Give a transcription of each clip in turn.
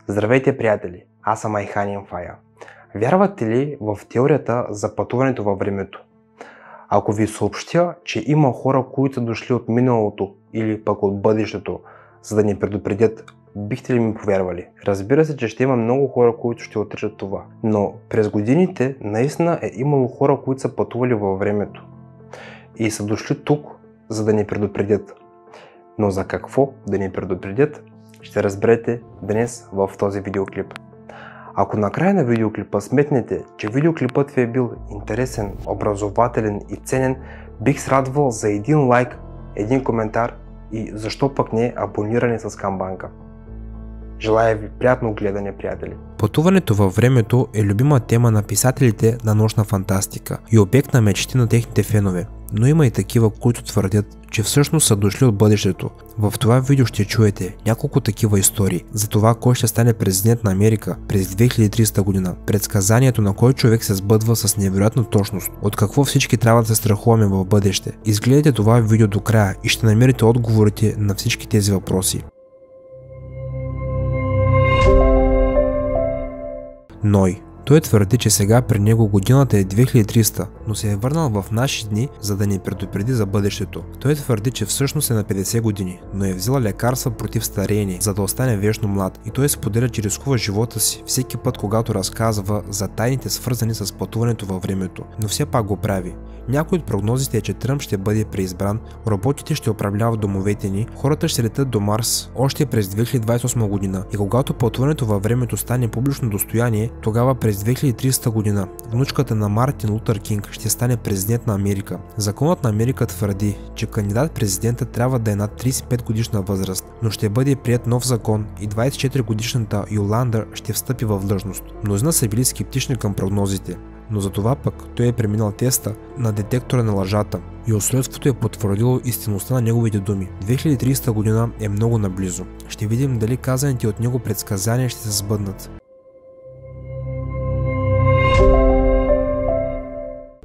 Здравейте, приятели! Аз съм Айхан Фая. Вярвате ли в теорията за пътуването във времето? Ако ви съобщя, че има хора, които са дошли от миналото или пък от бъдещето, за да ни предупредят, бихте ли ми повярвали? Разбира се, че ще има много хора, които ще отричат това. Но през годините наистина е имало хора, които са пътували във времето и са дошли тук, за да ни предупредят. Но за какво да ни предупредят, ще разберете днес в този видеоклип. Ако накрая на видеоклипа сметнете, че видеоклипът ви е бил интересен, образователен и ценен, бих се радвал за един лайк, един коментар и защо пък не абониране с камбанка. Желая ви приятно гледане, приятели! Пътуването във времето е любима тема на писателите на научна фантастика и обект на мечти на техните фенове, но има и такива, които твърдят, че всъщност са дошли от бъдещето. В това видео ще чуете няколко такива истории за това кой ще стане президент на Америка през 2300 година, предсказанието на кой човек се сбъдва с невероятна точност, от какво всички трябва да се страхуваме в бъдеще. Изгледайте това видео до края и ще намерите отговорите на всички тези въпроси. Ной. Той твърди, че сега при него годината е 2300, но се е върнал в наши дни, за да ни предупреди за бъдещето. Той твърди, че всъщност е на 50 години, но е взел лекарства против стареене, за да остане вечно млад. И той споделя, че рискува живота си всеки път, когато разказва за тайните, свързани с пътуването във времето, но все пак го прави. Някой от прогнозите е, че Тръмп ще бъде преизбран, роботите ще управляват домовете ни, хората ще летят до Марс още през 2028 година и когато пътуването във времето стане публично достояние, тогава през 2300 година внучката на Мартин Лутър Кинг ще стане президент на Америка. Законът на Америка твърди, че кандидат-президента трябва да е над 35 годишна възраст, но ще бъде приет нов закон и 24 годишната Йоланда ще встъпи в длъжност. Мнозина са били скептични към прогнозите, но за това пък той е преминал теста на детектора на лъжата и устройството е потвърдило истинността на неговите думи. 2300 година е много наблизо. Ще видим дали казаните от него предсказания ще се сбъднат.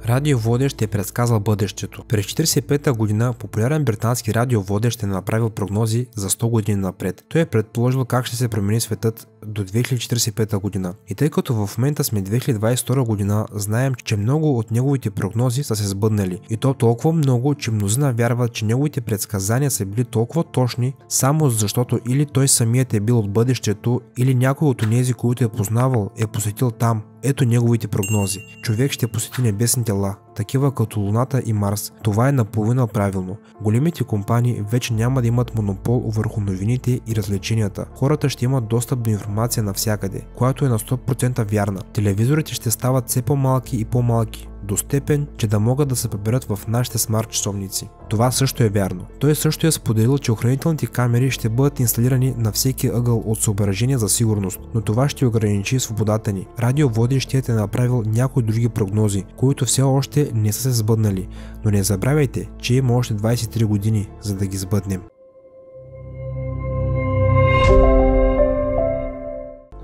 Радиоводещ е предсказал бъдещето. През 1945 година популярен британски радиоводещ е направил прогнози за 100 години напред. Той е предположил как ще се промени светът до 2045 година. И тъй като в момента сме 2022 година, знаем, че много от неговите прогнози са се сбъднали. И то толкова много, че мнозина вярват, че неговите предсказания са били толкова точни, само защото или той самият е бил от бъдещето, или някой от онези, които е познавал, е посетил там. Ето неговите прогнози. Човек ще посети небесни тела, такива като Луната и Марс. Това е наполовина правилно. Големите компании вече няма да имат монопол върху новините и развлеченията. Хората ще имат достъп до информация навсякъде, която е на 100% вярна. Телевизорите ще стават все по-малки и по-малки, до степен, че да могат да се приберат в нашите смарт часовници. Това също е вярно. Той също е споделил, че охранителните камери ще бъдат инсталирани на всеки ъгъл от съображения за сигурност, но това ще ограничи свободата ни. Радиоводещият е направил някои други прогнози, които все още не са се сбъднали, но не забравяйте, че има още 23 години, за да ги сбъднем.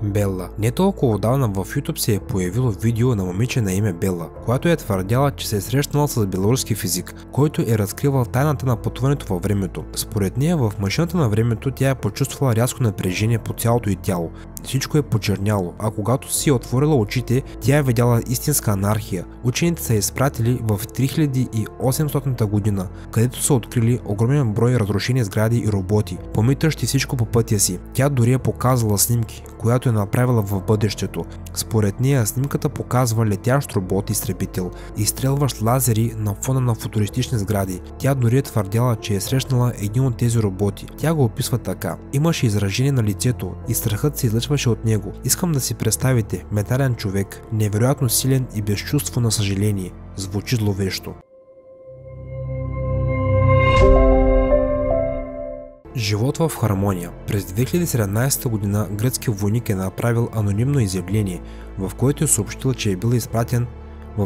Бела. Не толкова отдавна в YouTube се е появило видео на момиче на име Бела, която е твърдяла, че се е срещнала с белоруски физик, който е разкривал тайната на пътуването във времето. Според нея в машината на времето тя е почувствала рязко напрежение по цялото й тяло. Всичко е почерняло, а когато си е отворила очите, тя е видяла истинска анархия. Учените са изпратили в 3800 година, където са открили огромен брой разрушени сгради и роботи, помитащи всичко по пътя си. Тя дори е показала снимки, която е направила в бъдещето. Според нея снимката показва летящ робот-изтребител, изстрелващ лазери на фона на футуристични сгради. Тя дори е твърдяла, че е срещнала един от тези роботи. Тя го описва така: имаше изражение на лицето и страхът се излъчваше от него. Искам да си представите метален човек, невероятно силен и без чувство на съжаление. Звучи зловещо. Живот в хармония. През 2017 година гръцки войник е направил анонимно изявление, в което е съобщил, че е бил изпратен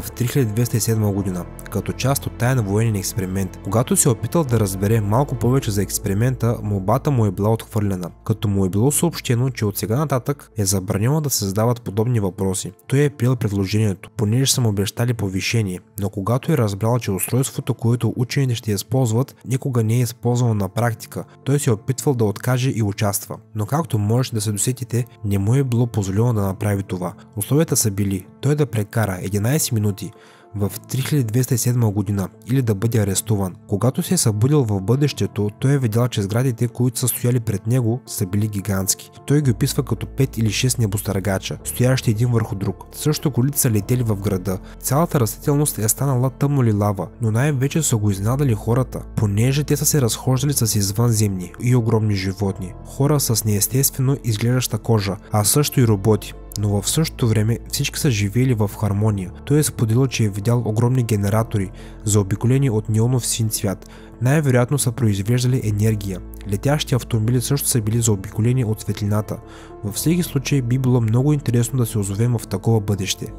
в 3207 година, като част от таен военен експеримент. Когато се опитал да разбере малко повече за експеримента, молбата му е била отхвърлена, като му е било съобщено, че от сега нататък е забранено да се задават подобни въпроси. Той е приел предложението, понеже са му обещали повишение, но когато е разбрал, че устройството, което учените ще използват, никога не е използвано на практика, той се е опитвал да откаже и участва. Но както можете да се досетите, не му е било позволено да направи това. Условията са били той да прекара 11 минути в 3207 година или да бъде арестуван. Когато се е събудил в бъдещето, той е видял, че сградите, които са стояли пред него, са били гигантски. Той ги описва като 5 или 6 небостъргача, стоящи един върху друг. Също колите са летели в града. Цялата растителност е станала тъмно лилава, но най-вече са го изненадали хората, понеже те са се разхождали с извънземни и огромни животни. Хора с неестествено изглеждаща кожа, а също и роботи. Но в същото време всички са живеели в хармония. Той е споделил, че е видял огромни генератори, заобиколени от неонов син цвят. Най-вероятно са произвеждали енергия. Летящи автомобили също са били заобиколени от светлината. Във всеки случай би било много интересно да се озовем в такова бъдеще.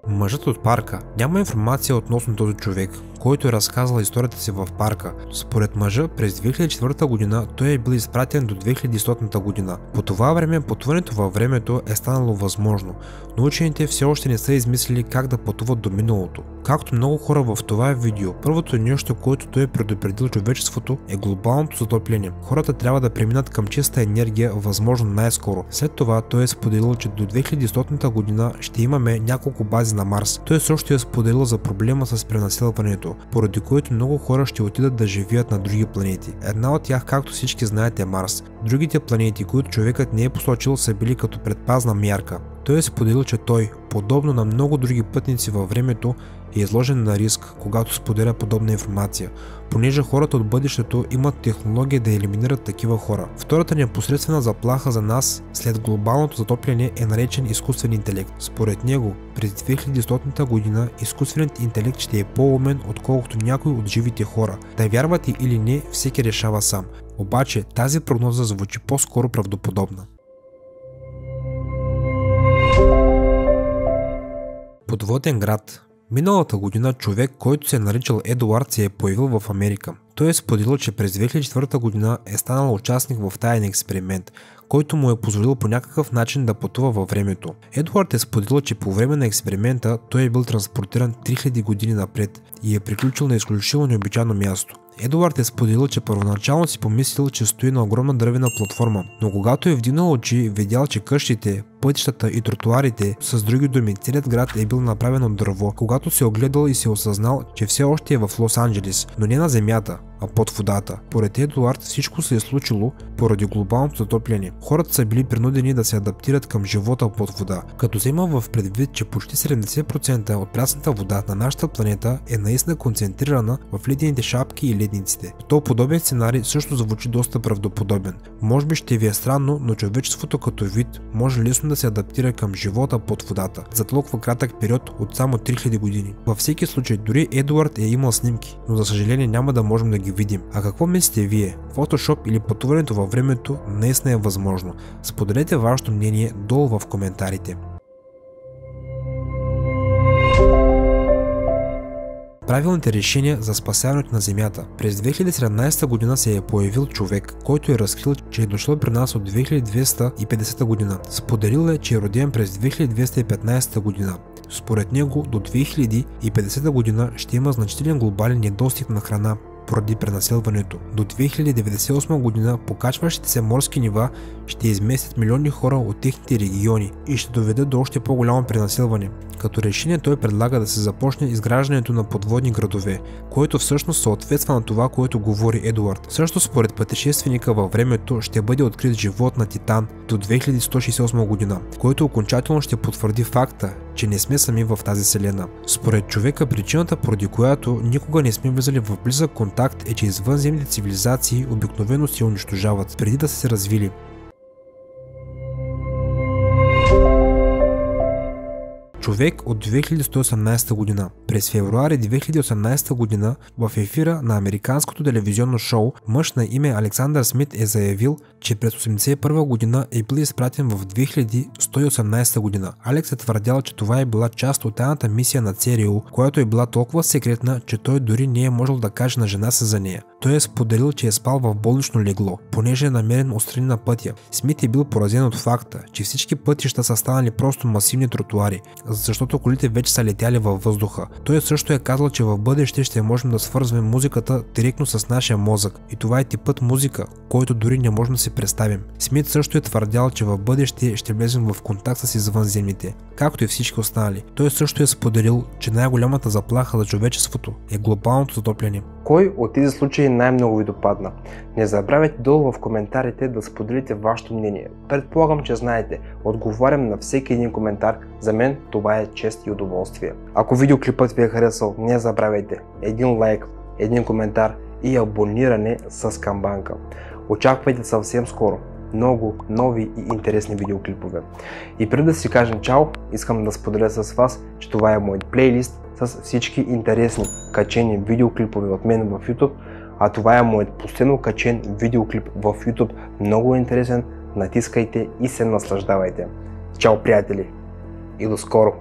Мъжът от парка. Няма информация относно този човек, който е разказал историята си в парка. Според мъжа, през 2004 година той е бил изпратен до 2100 година. По това време пътуването във времето е станало възможно, но учените все още не са измислили как да пътуват до миналото. Както много хора в това видео, първото нещо, което той е предупредил човечеството, е глобалното затопление. Хората трябва да преминат към чиста енергия възможно най-скоро. След това той е споделил, че до 2100 година ще имаме няколко бази на Марс. Той също е споделил за проблема с пренаселването, поради което много хора ще отидат да живеят на други планети. Една от тях, както всички знаете, е Марс. Другите планети, които човекът не е посочил, са били като предпазна мярка. Той е споделил, че той, подобно на много други пътници във времето, е изложен на риск, когато споделя подобна информация, понеже хората от бъдещето имат технология да елиминират такива хора. Втората непосредствена заплаха за нас след глобалното затопляне е наречен изкуствен интелект. Според него, през 2100 година изкуственият интелект ще е по-умен, отколкото някой от живите хора. Да вярвате или не, всеки решава сам. Обаче тази прогноза звучи по-скоро правдоподобна. Подводен град. Миналата година човек, който се е наричал Едуард, се е появил в Америка. Той е споделил, че през 2004 година е станал участник в таен експеримент, който му е позволил по някакъв начин да пътува във времето. Едуард е споделил, че по време на експеримента той е бил транспортиран 3000 години напред и е приключил на изключително необичайно място. Едуард е споделил, че първоначално си помислил, че стои на огромна дървена платформа, но когато е вдигнал очи, видял, че къщите, пътищата и тротуарите, с други думи, целият град е бил направен от дърво. Когато се огледал и се осъзнал, че все още е в Лос-Анджелес, но не на земята, а под водата. Поред Едуард всичко се е случило поради глобалното затопляне. Хората са били принудени да се адаптират към живота под вода, като взема в предвид, че почти 70% от прясната вода на нашата планета е наистина концентрирана в ледените шапки и ледниците. То подобен сценарий също звучи доста правдоподобен. Може би ще ви е странно, но човечеството като вид може лесно да се адаптира към живота под водата за толкова кратък период от само 3000 години. Във всеки случай, дори Едуард е имал снимки, но за съжаление няма да можем да ги видим. А какво мислите вие? Фотошоп или пътуването във времето наистина е възможно? Споделете вашето мнение долу в коментарите. Правилните решения за спасяването на Земята. През 2017 година се е появил човек, който е разкрил, че е дошъл при нас от 2250 година. Споделил е, че е роден през 2215 година. Според него до 2050 година ще има значителен глобален недостиг на храна поради пренаселването. До 2098 година покачващите се морски нива ще изместят милиони хора от техните региони и ще доведат до още по-голямо пренаселване. Като решение той предлага да се започне изграждането на подводни градове, което всъщност съответства на това, което говори Едуард. Също според пътешественика във времето ще бъде открит живот на Титан до 2168 година, който окончателно ще потвърди факта, че не сме сами в тази вселена. Според човека причината, поради която никога не сме влизали в близък контакт, е, че извънземните цивилизации обикновено се унищожават преди да са се развили. човек от 2118 година. През февруари 2018 година в ефира на американското телевизионно шоу мъж на име Александър Смит е заявил, че през 1981 година е бил изпратен в 2118 година. Алекс е твърдял, че това е била част от тайната мисия на ЦРУ, която е била толкова секретна, че той дори не е можел да каже на жена си за нея. Той е споделил, че е спал в болнично легло, понеже е намерен отстрани на пътя. Смит е бил поразен от факта, че всички пътища са станали просто масивни тротуари, защото колите вече са летяли във въздуха. Той също е казал, че в бъдеще ще можем да свързваме музиката директно с нашия мозък и това е типът музика, който дори не можем да си представим. Смит също е твърдял, че в бъдеще ще влезем в контакт с извънземните, както и всички останали. Той също е споделил, че най-голямата заплаха за човечеството е глобалното затопляне. Кой от тези случаи най-много ви допадна? Не забравяйте долу в коментарите да споделите вашето мнение. Предполагам, че знаете, отговарям на всеки един коментар, за мен това е чест и удоволствие. Ако видеоклипът ви е харесал, не забравяйте един лайк, един коментар и абониране с камбанка. Очаквайте съвсем скоро много нови и интересни видеоклипове. И преди да си кажем чао, искам да споделя с вас, че това е мой плейлист с всички интересни качени видеоклипове от мен в YouTube, а това е моят последно качен видеоклип в YouTube, много интересен, натискайте и се наслаждавайте. Чао, приятели, и до скоро!